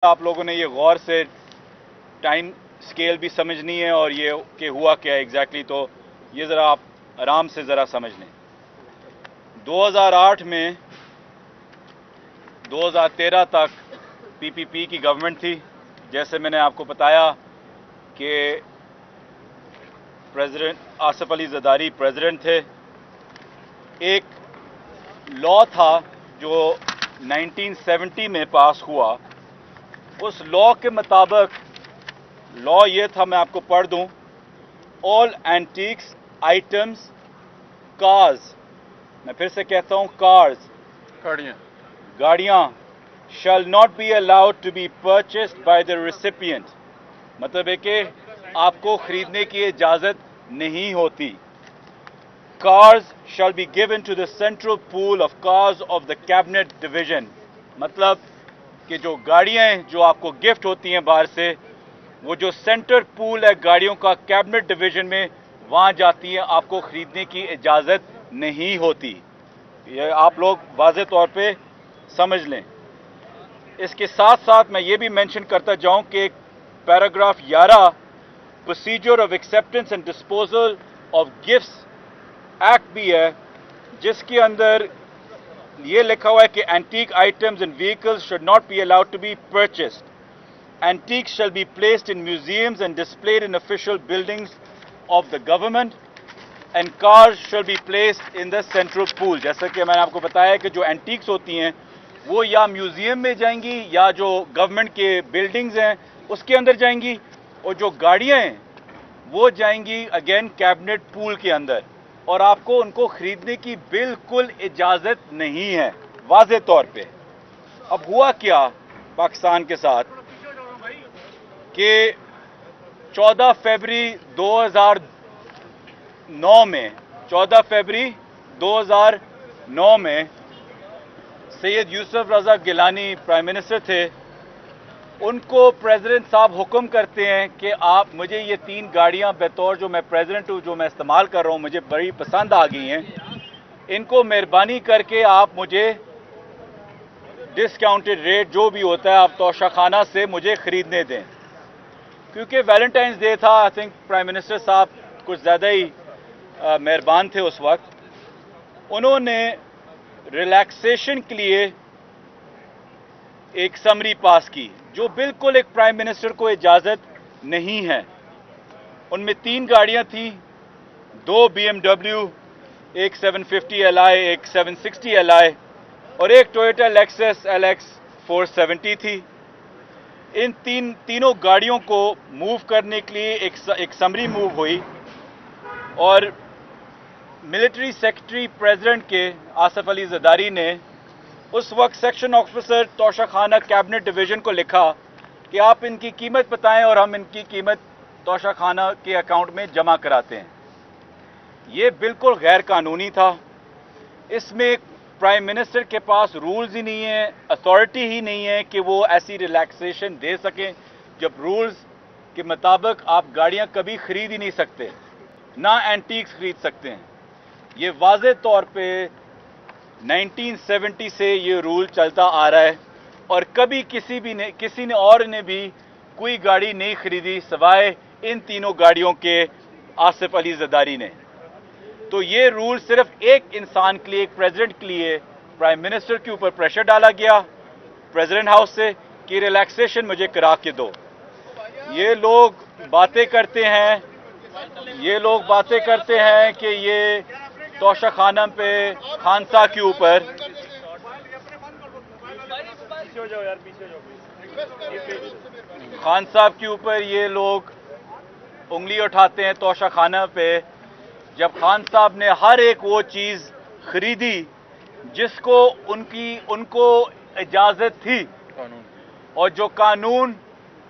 آپ لوگوں نے یہ غور سے ٹائم سکیل بھی سمجھنی ہے اور یہ کہ ہوا کیا ہے ایگزیکٹلی، تو یہ ذرا آپ آرام سے ذرا سمجھ لیں۔ 2008 میں 2013 تک پی پی پی کی گورنمنٹ تھی۔ جیسے میں نے آپ کو بتایا کہ پریزیڈنٹ آصف علی زرداری پریزیڈنٹ تھے۔ ایک لا تھا جو 1970 میں پاس ہوا۔ اس لا کے مطابق لا یہ تھا، میں آپ کو پڑھ دوں: آل اینٹیکس آئٹمس کارز، میں پھر سے کہتا ہوں کارز، گاڑیاں shall not be allowed to be purchased by the recipient، مطلب ہے کہ آپ کو خریدنے کی اجازت نہیں ہوتی۔ Cars shall be given to the central pool of cars of the cabinet division، مطلب کہ جو گاڑیاں ہیں جو آپ کو گفٹ ہوتی ہیں باہر سے، وہ جو سینٹر پول ہے گاڑیوں کا کیبنٹ ڈویژن میں، وہاں جاتی ہیں، آپ کو خریدنے کی اجازت نہیں ہوتی۔ یہ آپ لوگ واضح طور پہ سمجھ لیں۔ اس کے ساتھ ساتھ میں یہ بھی مینشن کرتا جاؤں کہ paragraph 11 procedure of acceptance and disposal of gifts act بھی ہے، جس کے اندر یہ لکھا ہوا ہے کہ antique items and vehicles should not be allowed to be purchased. Antiques shall be placed in museums and displayed in official buildings of the government, and cars shall be placed in the central pool۔ جیسا کہ میں نے آپ کو بتایا کہ جو اینٹیکس ہوتی ہیں وہ یا میوزیم میں جائیں گی یا جو گورنمنٹ کے بلڈنگز ہیں اس کے اندر جائیں گی، اور جو گاڑیاں ہیں وہ جائیں گی اگین کیبنٹ پول کے اندر، اور آپ کو ان کو خریدنے کی بالکل اجازت نہیں ہے واضح طور پہ۔ اب ہوا کیا پاکستان کے ساتھ کہ 14 فروری 2009 میں سید یوسف رضا گیلانی پرائم منسٹر تھے۔ ان کو پریزیڈنٹ صاحب حکم کرتے ہیں کہ آپ مجھے یہ 3 گاڑیاں بطور جو میں پریزیڈنٹ ہوں جو میں استعمال کر رہا ہوں مجھے بڑی پسند آ گئی ہیں، ان کو مہربانی کر کے آپ مجھے ڈسکاؤنٹڈ ریٹ جو بھی ہوتا ہے آپ توشہ خانہ سے مجھے خریدنے دیں۔ کیونکہ ویلنٹائنز ڈے تھا، آئی تھنک پرائم منسٹر صاحب کچھ زیادہ ہی مہربان تھے اس وقت۔ انہوں نے ریلیکسیشن کے لیے ایک سمری پاس کی جو بالکل ایک پرائم منسٹر کو اجازت نہیں ہے۔ ان میں 3 گاڑیاں تھیں، 2 BMW، ایک 750 Li، ایک 760 Li، اور ایک ٹویوٹا لیکسس LX 470 تھی۔ ان تینوں گاڑیوں کو موو کرنے کے لیے ایک سمری موو ہوئی، اور ملٹری سیکرٹری پریزیڈنٹ کے آصف علی زرداری نے اس وقت سیکشن آفیسر توشہ خانہ کیبنٹ ڈویژن کو لکھا کہ آپ ان کی قیمت بتائیں اور ہم ان کی قیمت توشہ خانہ کے اکاؤنٹ میں جمع کراتے ہیں۔ یہ بالکل غیر قانونی تھا۔ اس میں پرائم منسٹر کے پاس رولز ہی نہیں ہیں، اتھارٹی ہی نہیں ہے کہ وہ ایسی ریلیکسیشن دے سکیں، جب رولز کے مطابق آپ گاڑیاں کبھی خرید ہی نہیں سکتے، نہ اینٹیکس خرید سکتے ہیں۔ یہ واضح طور پہ 1970 سے یہ رول چلتا آ رہا ہے، اور کبھی کسی نے اور نے بھی کوئی گاڑی نہیں خریدی سوائے ان تینوں گاڑیوں کے آصف علی زرداری نے۔ تو یہ رول صرف ایک انسان کے لیے، ایک پریزیڈنٹ کے لیے، پرائم منسٹر کے اوپر پریشر ڈالا گیا پریزیڈنٹ ہاؤس سے کہ ریلیکسیشن مجھے کرا کے دو۔ یہ لوگ باتیں کرتے ہیں کہ یہ توشہ خانہ پہ خان صاحب کے اوپر یہ لوگ انگلی اٹھاتے ہیں توشہ خانہ پہ، جب خان صاحب نے ہر ایک وہ چیز خریدی جس کو ان کو اجازت تھی، اور جو قانون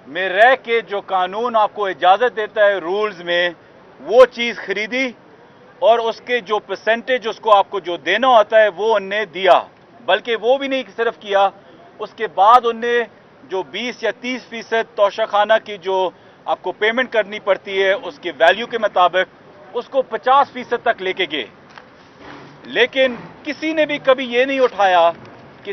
میں رہ کے جو قانون آپ کو اجازت دیتا ہے رولز میں، وہ چیز خریدی، اور اس کے جو پرسنٹیج اس کو آپ کو جو دینا ہوتا ہے وہ ان نے دیا۔ بلکہ وہ بھی نہیں صرف کیا، اس کے بعد ان نے جو 20 یا 30% توشہ خانہ کی جو آپ کو پیمنٹ کرنی پڑتی ہے اس کے ویلیو کے مطابق اس کو 50% تک لے کے گئے۔ لیکن کسی نے بھی کبھی یہ نہیں اٹھایا کہ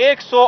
100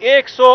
100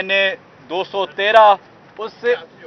NA 213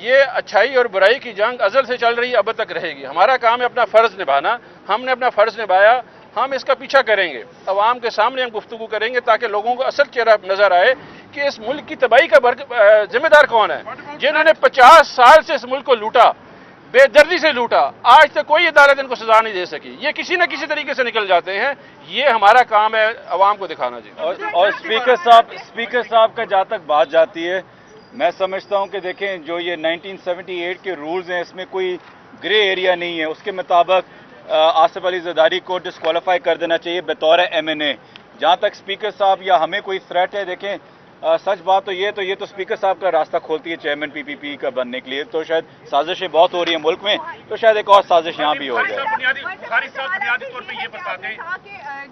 یہ اچھائی اور برائی کی جنگ ازل سے چل رہی ہے، اب تک رہے گی. ہمارا کام ہے اپنا فرض نبھانا. ہم نے اپنا فرض نبھایا، ہم اس کا پیچھا کریں گے، عوام کے سامنے ہم گفتگو کریں گے تاکہ لوگوں کو اصل چہرہ نظر آئے کہ اس ملک کی تباہی کا ذمہ دار کون ہے. جنہوں نے 50 سال سے اس ملک کو لوٹا، بے دردی سے لوٹا، آج تک کوئی عدالت ان کو سزا نہیں دے سکی. یہ کسی نہ کسی طریقے سے نکل جاتے ہیں. یہ ہمارا کام ہے عوام کو دکھانا. جی اور اسپیکر صاحب کا جہاں تک بات جاتی ہے، میں سمجھتا ہوں کہ دیکھیں جو یہ 1978 کے رولز ہیں اس میں کوئی گرے ایریا نہیں ہے. اس کے مطابق آصف علی زرداری کو ڈسکوالیفائی کر دینا چاہیے بطور MNA. جہاں تک اسپیکر صاحب یا ہمیں کوئی تھریٹ ہے، دیکھیں سچ بات تو یہ تو اسپیکر صاحب کا راستہ کھولتی ہے چیئرمین PPP کا بننے کے لیے. تو شاید سازشیں بہت ہو رہی ہیں ملک میں، تو شاید ایک اور سازش یہاں بھی ہو جائے. بنیادی طور پہ یہ بتا دیں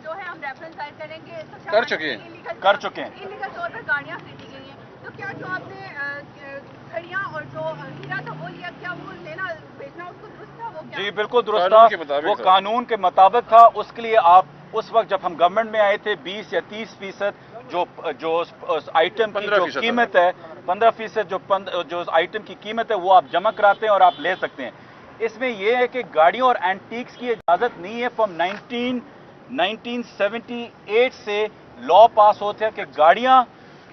جو ہے ہم ریفرنس ضائع کریں گے کر چکے ہیں انلیگل طور پر گاڑیاں خریدی گئی ہیں، تو کیا جو آپ نے گھڑیاں اور جو ہیرا تھا وہ لیا، کیا وہ لینا بیچنا اس کو درست تھا؟ وہ جی بالکل درست تھا، وہ قانون کے مطابق تھا. اس کے لیے آپ اس وقت جب ہم گورنمنٹ میں آئے تھے 20 یا 30% جو آئٹم کی جو قیمت ہے 15% جو آئٹم کی قیمت ہے وہ آپ جمع کراتے ہیں اور آپ لے سکتے ہیں. اس میں یہ ہے کہ گاڑیوں اور اینٹیکس کی اجازت نہیں ہے. فرام 1978 سے لا پاس ہوتے ہیں کہ گاڑیاں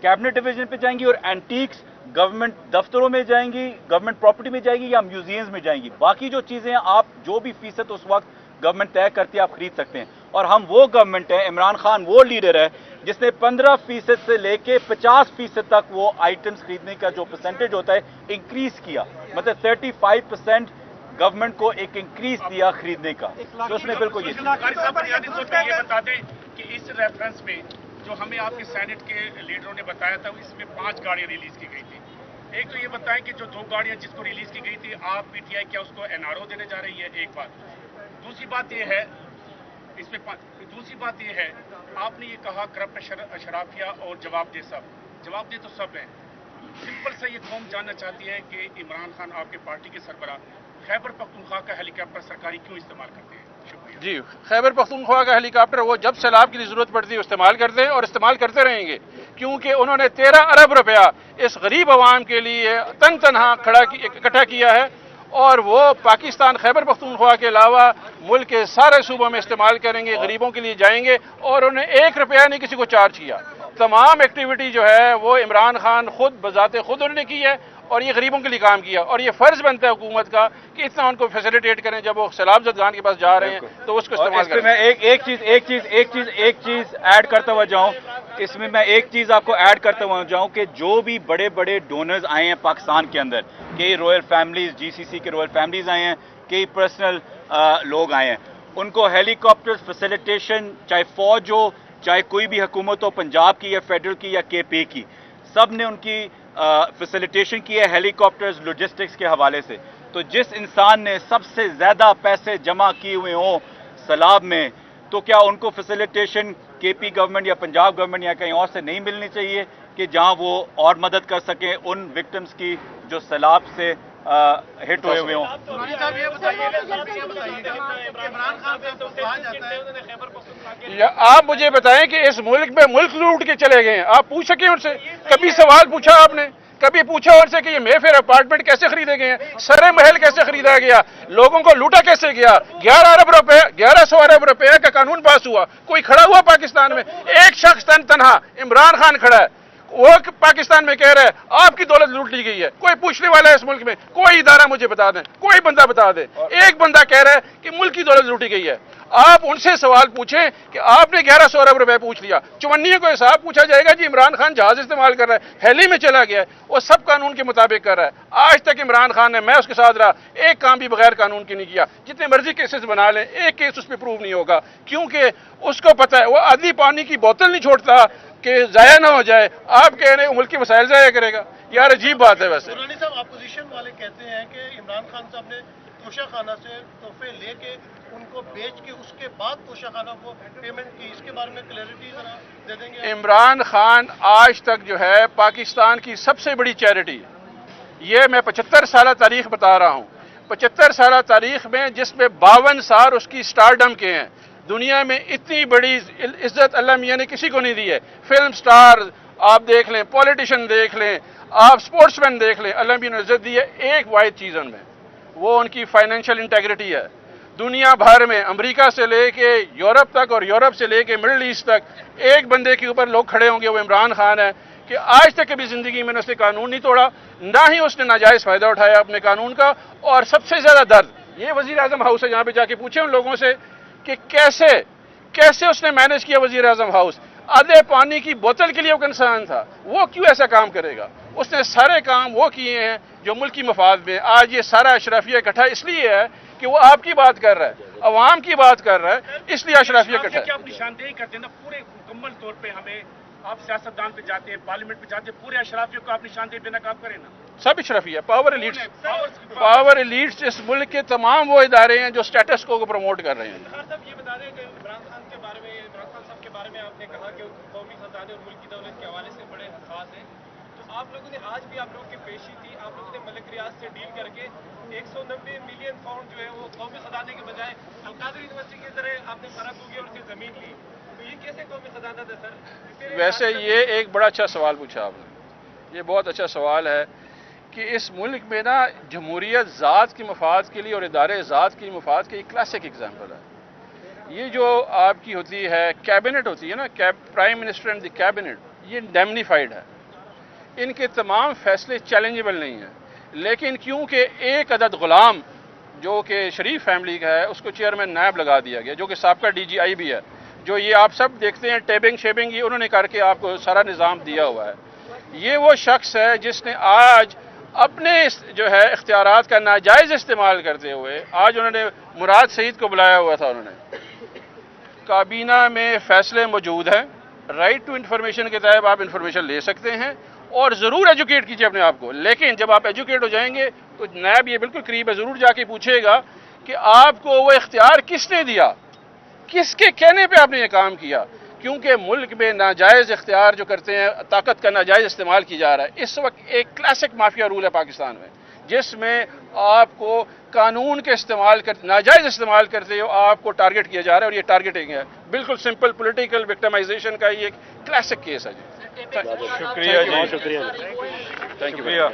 کیبنٹ ڈویژن پہ جائیں گی اور اینٹیکس گورنمنٹ دفتروں میں جائیں گی، گورنمنٹ پراپرٹی میں جائے گی یا میوزیمز میں جائیں گی. باقی جو چیزیں ہیں آپ جو بھی فیصد اس وقت گورنمنٹ طے کرتی ہے آپ خرید سکتے ہیں. اور ہم وہ گورنمنٹ ہیں، عمران خان وہ لیڈر ہے جس نے 15% سے لے کے 50% تک وہ آئٹمز خریدنے کا جو پرسنٹیج ہوتا ہے انکریز کیا. مطلب 35% گورنمنٹ کو ایک انکریز دیا خریدنے کا. تو اس میں بالکل یہ بتا دیں کہ اس ریفرنس میں جو ہمیں آپ کے سینٹ کے لیڈروں نے بتایا تھا اس میں 5 گاڑیاں ریلیز کی گئی تھی. ایک تو یہ بتائیں کہ جو 2 گاڑیاں جس کو ریلیز کی گئی تھی آپ PTI کیا اس کو NRO دینے جا رہی ہے؟ ایک بات. دوسری بات یہ ہے اس میں دوسری بات یہ ہے آپ نے یہ کہا کرپٹ اشرافیہ اور جواب دے تو سب ہیں. سمپل سے یہ قوم جاننا چاہتی ہے کہ عمران خان آپ کے پارٹی کے سربراہ خیبر پختونخوا کا ہیلی کاپٹر سرکاری کیوں استعمال کرتے ہیں؟ شکریہ. جی خیبر پختونخوا کا ہیلی کاپٹر وہ جب سیلاب کی ضرورت پڑتی ہے استعمال کرتے ہیں اور استعمال کرتے رہیں گے، کیونکہ انہوں نے 13 ارب روپیہ اس غریب عوام کے لیے تنہا اکٹھا کیا ہے اور وہ پاکستان خیبر پختونخوا کے علاوہ ملک کے سارے صوبوں میں استعمال کریں گے، غریبوں کے لیے جائیں گے اور انہیں 1 روپیہ نہیں کسی کو چارج کیا. تمام ایکٹیویٹی جو ہے وہ عمران خان خود بذات خود انہوں نے کی ہے اور یہ غریبوں کے لیے کام کیا اور یہ فرض بنتا ہے حکومت کا کہ اتنا ان کو فیسیلیٹیٹ کریں. جب وہ سیلاب زدگان کے پاس جا رہے ہیں تو اس کو استعمال کریں. میں ایک چیز ایڈ کرتا ہوا جاؤں، اس میں میں ایک چیز آپ کو ایڈ کرتا ہوا جاؤں کہ جو بھی بڑے بڑے ڈونرز آئے ہیں پاکستان کے اندر، کئی رائل فیملیز GCC کے رائل فیملیز آئے ہیں، کئی پرسنل لوگ آئے ہیں، ان کو ہیلی کاپٹر فیسیلیٹیشن چاہے فوج ہو چاہے کوئی بھی حکومت ہو، پنجاب کی یا فیڈرل کی یا KP کی، سب نے ان کی فیسیلیٹیشن کی ہے ہیلی کاپٹرز لاجسٹکس کے حوالے سے. تو جس انسان نے سب سے زیادہ پیسے جمع کیے ہوئے ہوں سیلاب میں، تو کیا ان کو فیسیلیٹیشن KP گورنمنٹ یا پنجاب گورنمنٹ یا کہیں اور سے نہیں ملنی چاہیے کہ جہاں وہ اور مدد کر سکیں ان وکٹمز کی جو سیلاب سے ہٹ ہوئے ہوئے ہوں؟ آپ مجھے بتائیں کہ اس ملک میں ملک لوٹ کے چلے گئے ہیں، آپ پوچھ سکیں ان سے؟ کبھی سوال پوچھا آپ نے؟ کبھی پوچھا ان سے کہ یہ مے فیئر اپارٹمنٹ کیسے خریدے گئے ہیں، سرے محل کیسے خریدا گیا، لوگوں کو لوٹا کیسے گیا؟ 1100 ارب روپے کا قانون پاس ہوا، کوئی کھڑا ہوا پاکستان میں؟ ایک شخص تنہا عمران خان کھڑا ہے، وہ پاکستان میں کہہ رہا ہے آپ کی دولت لوٹ لی گئی ہے. کوئی پوچھنے والا ہے اس ملک میں؟ کوئی ادارہ مجھے بتا دیں، کوئی بندہ بتا دے. ایک بندہ کہہ رہا ہے کہ ملک کی دولت لوٹی گئی ہے. آپ ان سے سوال پوچھیں کہ آپ نے 1100 ارب روپے پوچھ لیا، چونیوں کو حساب پوچھا جائے گا جی عمران خان جہاز استعمال کر رہا ہے، ہیلی میں چلا گیا ہے، وہ سب قانون کے مطابق کر رہا ہے. آج تک عمران خان نے، میں اس کے ساتھ رہا، ایک کام بھی بغیر قانون کے نہیں کیا. جتنے مرضی کیسز بنا لیں ایک کیس اس پہ پروو نہیں ہوگا، کیونکہ اس کو پتہ ہے وہ آدھی پانی کی بوتل نہیں چھوڑتا کہ ضائع نہ ہو جائے. آپ کہہ رہے ہیں ملک کے وسائل ضائع کرے گا، یار عجیب بات ہے. ویسے درانی صاحب اپوزیشن والے کہتے ہیں کہ عمران خان صاحب نے توشہ خانہ سے تحفے لے کے ان کو بیچ کے اس کے بعد توشہ خانہ کو پیمنٹ کی، اس کے بارے میں کلیئرٹی ذرا دے دیں گے؟ عمران خان آج تک جو ہے پاکستان کی سب سے بڑی چیریٹی، یہ میں 75 سالہ تاریخ بتا رہا ہوں، 75 سالہ تاریخ میں جس میں 52 سال اس کی سٹارڈم کے ہیں. دنیا میں اتنی بڑی عزت اللہ میاں نے کسی کو نہیں دی ہے. فلم سٹار آپ دیکھ لیں، پولیٹیشین دیکھ لیں، آپ سپورٹس مین دیکھ لیں، اللہ بھی نے عزت دی ہے ایک واحد چیز ان میں، وہ ان کی فائنینشیل انٹیگریٹی ہے. دنیا بھر میں امریکہ سے لے کے یورپ تک اور یورپ سے لے کے مڈل ایسٹ تک ایک بندے کے اوپر لوگ کھڑے ہوں گے، وہ عمران خان ہے، کہ آج تک کبھی زندگی میں اس نے قانون نہیں توڑا، نہ ہی اس نے ناجائز فائدہ اٹھایا اپنے قانون کا. اور سب سے زیادہ درد یہ وزیر اعظم ہاؤس ہے، جہاں پہ جا کے پوچھیں ان لوگوں سے کہ کیسے اس نے مینج کیا وزیر اعظم ہاؤس. آدھے پانی کی بوتل کے لیے وہ کنسرن تھا، وہ کیوں ایسا کام کرے گا؟ اس نے سارے کام وہ کیے ہیں جو ملکی مفاد میں. آج یہ سارا اشرافیہ اکٹھا اس لیے ہے کہ وہ آپ کی بات کر رہا ہے، عوام کی بات کر رہا ہے، اس لیے اشرافیہ اکٹھا ہے. کیا آپ نشاندہی کرتے ہیں نا پورے مکمل طور پہ؟ ہمیں آپ سیاستدان پہ جاتے ہیں، پارلیمنٹ پہ جاتے ہیں، پورے اشرافیوں کو آپ نشاندہی پہ ناکام کریں نا. سب اشرافیہ، پاور ایلیٹس اس ملک کے تمام وہ ادارے ہیں جو اسٹیٹس کو پروموٹ کر رہے ہیں. صاحب یہ بتا دیں کہ عمران خان کے بارے میں، عمران خان صاحب کے بارے میں آپ نے کہا کہ قومی خزانے اور ملکی دولت کے حوالے سے بڑے حساس ہیں، تو آپ لوگوں نے آج بھی آپ لوگوں کی پیشی تھی، آپ لوگوں نے ملک ریاض سے ڈیل کر کے 190 ملین پاؤنڈ جو ہے وہ قومی خزانے کے بجائے القادری یونیورسٹی کی طرح آپ نے فرق ہو گیا اور اسے زمین لی، تو یہ کیسے قومی خزانہ تھا سر؟ ویسے یہ ایک بڑا اچھا سوال پوچھا آپ نے، یہ بہت اچھا سوال ہے کہ اس ملک میں نا جمہوریت ذات کے مفاد کے لیے اور ادارے ذات کے مفاد کے ایک کلاسک ایگزامپل ہے. یہ جو آپ کی ہوتی ہے کیبنٹ ہوتی ہے نا، prime minister and the cabinet, یہ ڈیمنیفائڈ ہے، ان کے تمام فیصلے چیلنجیبل نہیں ہیں. لیکن کیونکہ ایک عدد غلام جو کہ شریف فیملی کا ہے اس کو چیئرمین نائب لگا دیا گیا، جو کہ سابقہ ڈی جی آئی بھی ہے، جو یہ آپ سب دیکھتے ہیں ٹیبنگ شیبنگ یہ انہوں نے کر کے آپ کو سارا نظام دیا ہوا ہے. یہ وہ شخص ہے جس نے آج اپنے جو ہے اختیارات کا ناجائز استعمال کرتے ہوئے، آج انہوں نے مراد سعید کو بلایا ہوا تھا، انہوں نے کابینہ میں فیصلے موجود ہیں، رائٹ ٹو انفارمیشن کے تحت آپ انفارمیشن لے سکتے ہیں اور ضرور ایجوکیٹ کیجئے اپنے آپ کو. لیکن جب آپ ایجوکیٹ ہو جائیں گے تو نائب یہ بالکل قریب ہے، ضرور جا کے پوچھے گا کہ آپ کو وہ اختیار کس نے دیا، کس کے کہنے پہ آپ نے یہ کام کیا. کیونکہ ملک میں ناجائز اختیار جو کرتے ہیں، طاقت کا ناجائز استعمال کی جا رہا ہے. اس وقت ایک کلاسک مافیا رول ہے پاکستان میں، جس میں آپ کو قانون کے ناجائز استعمال کرتے ہو آپ کو ٹارگٹ کیا جا رہا ہے، اور یہ ٹارگٹنگ ہے بالکل سمپل پولیٹیکل وکٹمائزیشن کا یہ ایک کلاسک کیس ہے. جی شکریہ جی، تھینک یو.